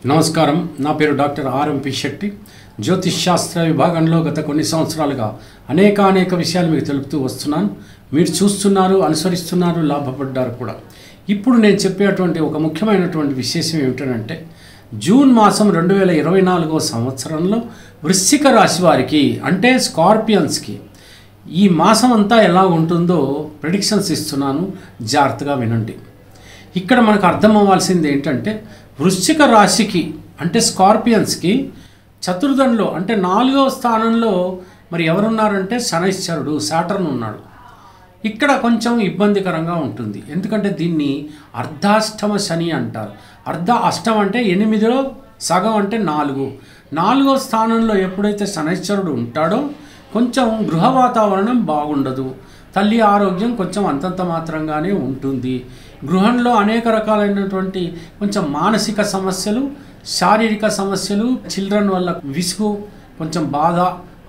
నమస్కారం, నా పేరు డాక్టర్ ఆర్ఎంపి శెట్టి. జ్యోతిష్ శాస్త్ర విభాగంలో గత కొన్ని సంవత్సరాలుగా అనేక విషయాలు మీకు తెలుపుతూ వస్తున్నాను. మీరు చూస్తున్నారు, అనుసరిస్తున్నారు, లాభపడ్డారు కూడా. ఇప్పుడు నేను చెప్పేటువంటి ఒక ముఖ్యమైనటువంటి విశేషం ఏమిటంటే, జూన్ మాసం 2024 సంవత్సరంలో వృశ్చిక రాశి వారికి అంటే స్కార్పియన్స్కి ఈ మాసం అంతా ఎలా ఉంటుందో ప్రెడిక్షన్స్ ఇస్తున్నాను, జాగ్రత్తగా వినండి. ఇక్కడ మనకు అర్థం అవ్వాల్సింది ఏంటంటే, వృశ్చిక రాశికి అంటే స్కార్పియన్స్కి చతుర్థంలో అంటే 4వ స్థానంలో మరి ఎవరున్నారంటే శనైశ్చరుడు, సాటర్న్ ఉన్నాడు. ఇక్కడ కొంచెం ఇబ్బందికరంగా ఉంటుంది. ఎందుకంటే దీన్ని అర్ధాష్టమ శని అంటారు. అష్టం అంటే 8లో సగం అంటే 4. 4వ స్థానంలో ఎప్పుడైతే శనైశ్చరుడు ఉంటాడో కొంచెం గృహ వాతావరణం బాగుండదు. తల్లి ఆరోగ్యం కొంచెం అంతంత మాత్రంగానే ఉంటుంది. గృహంలో అనేక రకాలైనటువంటి కొంచెం మానసిక సమస్యలు, శారీరక సమస్యలు, చిల్డ్రన్ వల్ల విసుగు, కొంచెం బాధ,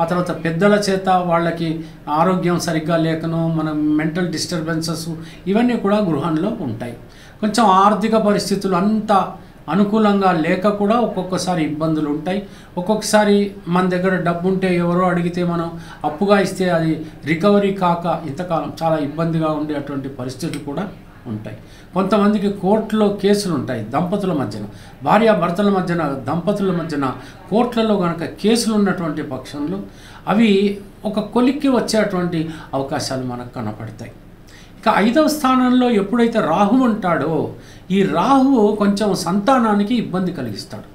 ఆ తర్వాత పెద్దల చేత వాళ్ళకి ఆరోగ్యం సరిగ్గా లేకనో మన మెంటల్ డిస్టర్బెన్సెస్ ఇవన్నీ కూడా గృహంలో ఉంటాయి. కొంచెం ఆర్థిక పరిస్థితులు అంత అనుకూలంగా లేక కూడా ఒక్కొక్కసారి ఇబ్బందులు ఉంటాయి. ఒక్కొక్కసారి మన దగ్గర డబ్బు ఉంటే ఎవరో అడిగితే మనం అప్పుగా ఇస్తే అది రికవరీ కాక ఇంతకాలం చాలా ఇబ్బందిగా ఉండేటువంటి పరిస్థితులు కూడా ఉంటాయి. కొంతమందికి కోర్టులో కేసులు ఉంటాయి. దంపతుల మధ్యన, భార్యాభర్తల మధ్యన, దంపతుల మధ్యన కోర్టులలో కనుక కేసులు ఉన్నటువంటి పక్షంలో అవి ఒక కొలిక్కి వచ్చేటువంటి అవకాశాలు మనకు కనపడతాయి. ఇక 5వ స్థానంలో ఎప్పుడైతే రాహు ఉంటాడో ఈ రాహువు కొంచెం సంతానానికి ఇబ్బంది కలిగిస్తాడు.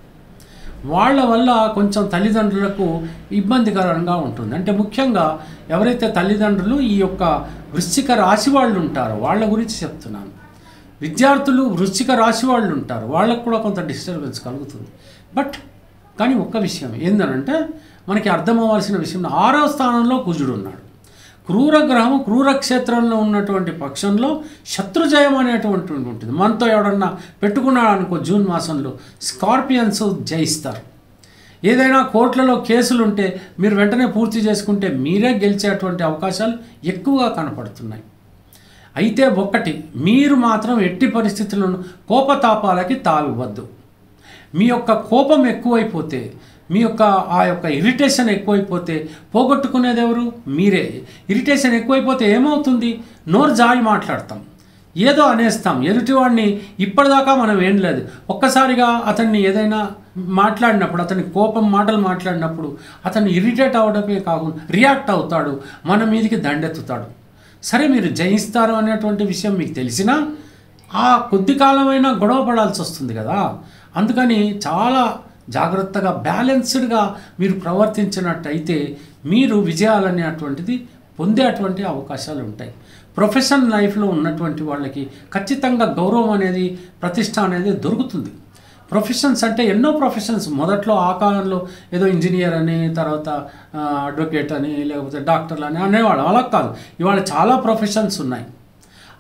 వాళ్ళ వల్ల కొంచెం తల్లిదండ్రులకు ఇబ్బందికరంగా ఉంటుంది. అంటే ముఖ్యంగా ఎవరైతే తల్లిదండ్రులు ఈ యొక్క వృశ్చిక రాశి వాళ్ళు ఉంటారో వాళ్ళ గురించి చెప్తున్నాను. విద్యార్థులు వృశ్చిక రాశి వాళ్ళు ఉంటారు, వాళ్ళకు కూడా కొంత డిస్టర్బెన్స్ కలుగుతుంది. కానీ ఒక్క విషయం ఏంటంటే, మనకి అర్థం అవ్వాల్సిన విషయం, 6వ స్థానంలో కుజుడు ఉన్నాడు. క్రూరగ్రహము క్రూరక్షేత్రంలో ఉన్నటువంటి పక్షంలో శత్రుజయం అనేటువంటి ఉంటుంది. మనతో ఎవడన్నా పెట్టుకున్నాడు అనుకో, జూన్ మాసంలో స్కార్పియన్స్ జయిస్తారు. ఏదైనా కోర్టులలో కేసులు ఉంటే మీరు వెంటనే పూర్తి చేసుకుంటే మీరే గెలిచేటువంటి అవకాశాలు ఎక్కువగా కనపడుతున్నాయి. అయితే ఒక్కటి, మీరు మాత్రం ఎట్టి పరిస్థితులను కోపతాపాలకి తావివ్వద్దు. మీ యొక్క కోపం ఎక్కువైపోతే, మీ యొక్క ఆ యొక్క ఇరిటేషన్ ఎక్కువైపోతే పోగొట్టుకునేది ఎవరు? మీరే. ఇరిటేషన్ ఎక్కువైపోతే ఏమవుతుంది? నోరు జారి మాట్లాడతాం, ఏదో అనేస్తాం. ఎదుటివాడిని ఇప్పటిదాకా మనం ఏం లేదు, ఒక్కసారిగా అతన్ని ఏదైనా మాట్లాడినప్పుడు, అతని కోపం మాటలు మాట్లాడినప్పుడు అతన్ని ఇరిటేట్ అవ్వడమే కాకుండా రియాక్ట్ అవుతాడు, మన మీదకి దండెత్తుతాడు. సరే, మీరు జయిస్తారు అనేటువంటి విషయం మీకు తెలిసినా ఆ కొద్ది కాలమైనా గొడవ పడాల్సి వస్తుంది కదా. అందుకని చాలా జాగ్రత్తగా బ్యాలెన్స్డ్గా మీరు ప్రవర్తించినట్టయితే మీరు విజయాలనేటువంటిది పొందేటువంటి అవకాశాలు ఉంటాయి. ప్రొఫెషన్ లైఫ్లో ఉన్నటువంటి వాళ్ళకి ఖచ్చితంగా గౌరవం అనేది, ప్రతిష్ట అనేది దొరుకుతుంది. ప్రొఫెషన్స్ అంటే ఎన్నో ప్రొఫెషన్స్, మొదట్లో ఆ కాలంలో ఏదో ఇంజనీర్ అని, తర్వాత అడ్వకేట్ అని, లేకపోతే డాక్టర్లు అని అనేవాళ్ళు. అలా కాదు, ఇవాళ చాలా ప్రొఫెషన్స్ ఉన్నాయి.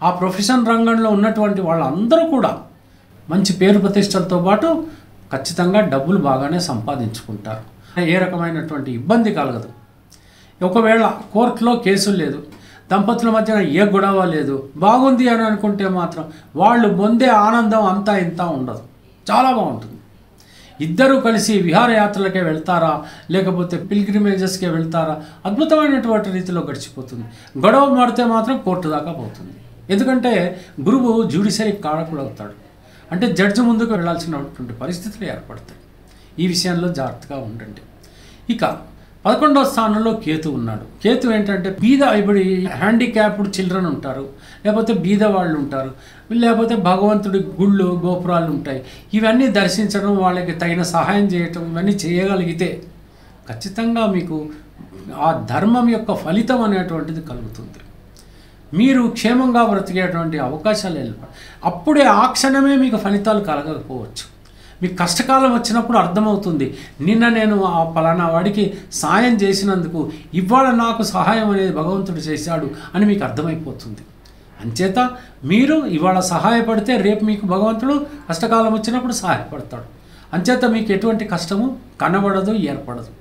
ఆ ప్రొఫెషన్ రంగంలో ఉన్నటువంటి వాళ్ళందరూ కూడా మంచి పేరు ప్రతిష్టలతో పాటు ఖచ్చితంగా డబ్బులు బాగానే సంపాదించుకుంటారు. ఏ రకమైనటువంటి ఇబ్బంది కలగదు. ఒకవేళ కోర్టులో కేసులు లేదు, దంపతుల మధ్యన ఏ గొడవ లేదు, బాగుంది అని అనుకుంటే మాత్రం వాళ్ళు పొందే ఆనందం అంతా ఇంత ఉండదు, చాలా బాగుంటుంది. ఇద్దరూ కలిసి విహారయాత్రలకే వెళ్తారా, లేకపోతే పిల్గ్రిమేజెస్కే వెళ్తారా, అద్భుతమైనటువంటి రీతిలో గడిచిపోతుంది. గొడవ మాడితే మాత్రం కోర్టు దాకా పోతుంది. ఎందుకంటే గురువు జ్యుడిషియరీ కారకుడవుతాడు. అంటే జడ్జి ముందుకు వెళ్లాల్సినటువంటి పరిస్థితులు ఏర్పడతాయి. ఈ విషయంలో జాగ్రత్తగా ఉండండి. ఇక 11వ స్థానంలో కేతు ఉన్నాడు. కేతు ఏంటంటే బీద, ఇప్పుడు హ్యాండిక్యాప్డ్ చిల్డ్రన్ ఉంటారు, లేకపోతే బీద వాళ్ళు ఉంటారు, లేకపోతే భగవంతుడి గుళ్ళు గోపురాలు ఉంటాయి. ఇవన్నీ దర్శించడం, వాళ్ళకి తగిన సహాయం చేయటం, ఇవన్నీ చేయగలిగితే ఖచ్చితంగా మీకు ఆ ధర్మం యొక్క ఫలితం అనేటువంటిది కలుగుతుంది. మీరు క్షేమంగా బ్రతికేటువంటి అవకాశాలు ఏర్పడతాయి. అప్పుడే ఆ క్షణమే మీకు ఫలితాలు కలగకపోవచ్చు. మీకు కష్టకాలం వచ్చినప్పుడు అర్థమవుతుంది, నిన్న నేను ఆ పలానా వాడికి సాయం చేసినందుకు ఇవాళ నాకు సహాయం అనేది భగవంతుడు చేశాడు అని మీకు అర్థమైపోతుంది. అంచేత మీరు ఇవాళ సహాయపడితే రేపు మీకు భగవంతుడు కష్టకాలం వచ్చినప్పుడు సహాయపడతాడు. అంచేత మీకు ఎటువంటి కష్టము కనబడదు, ఏర్పడదు.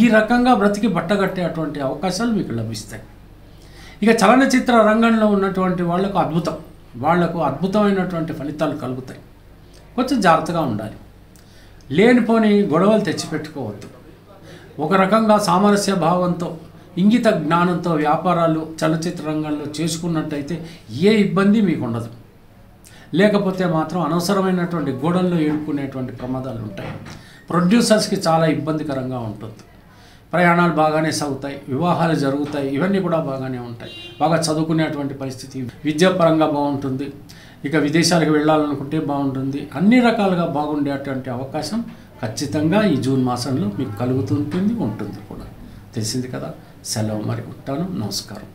ఈ రకంగా బ్రతికి బట్టగట్టేటువంటి అవకాశాలు మీకు లభిస్తాయి. ఇక చలనచిత్ర రంగంలో ఉన్నటువంటి వాళ్లకు అద్భుతమైనటువంటి ఫలితాలు కలుగుతాయి. కొంచెం జాగ్రత్తగా ఉండాలి. లేనిపోని గొడవలు తెచ్చిపెట్టుకోవద్దు. ఒక రకంగా సామరస్య భావంతో, ఇంగిత జ్ఞానంతో వ్యాపారాలు చలనచిత్ర రంగంలో చేసుకున్నట్టయితే ఏ ఇబ్బంది మీకు ఉండదు. లేకపోతే మాత్రం అనవసరమైనటువంటి గోడల్లో ఏడుకునేటువంటి ప్రమాదాలు ఉంటాయి. ప్రొడ్యూసర్స్కి చాలా ఇబ్బందికరంగా ఉంటుంది. ప్రయాణాలు బాగానే సాగుతాయి, వివాహాలు జరుగుతాయి, ఇవన్నీ కూడా బాగానే ఉంటాయి. బాగా చదువుకునేటువంటి పరిస్థితి, విద్యాపరంగా బాగుంటుంది. ఇక విదేశాలకు వెళ్ళాలనుకుంటే బాగుంటుంది. అన్ని రకాలుగా బాగుండేటువంటి అవకాశం ఖచ్చితంగా ఈ జూన్ మాసంలో మీకు కలుగుతుంటుంది, ఉంటుంది కూడా. తెలిసింది కదా. సెలవు, మరి ఉంటాను. నమస్కారం.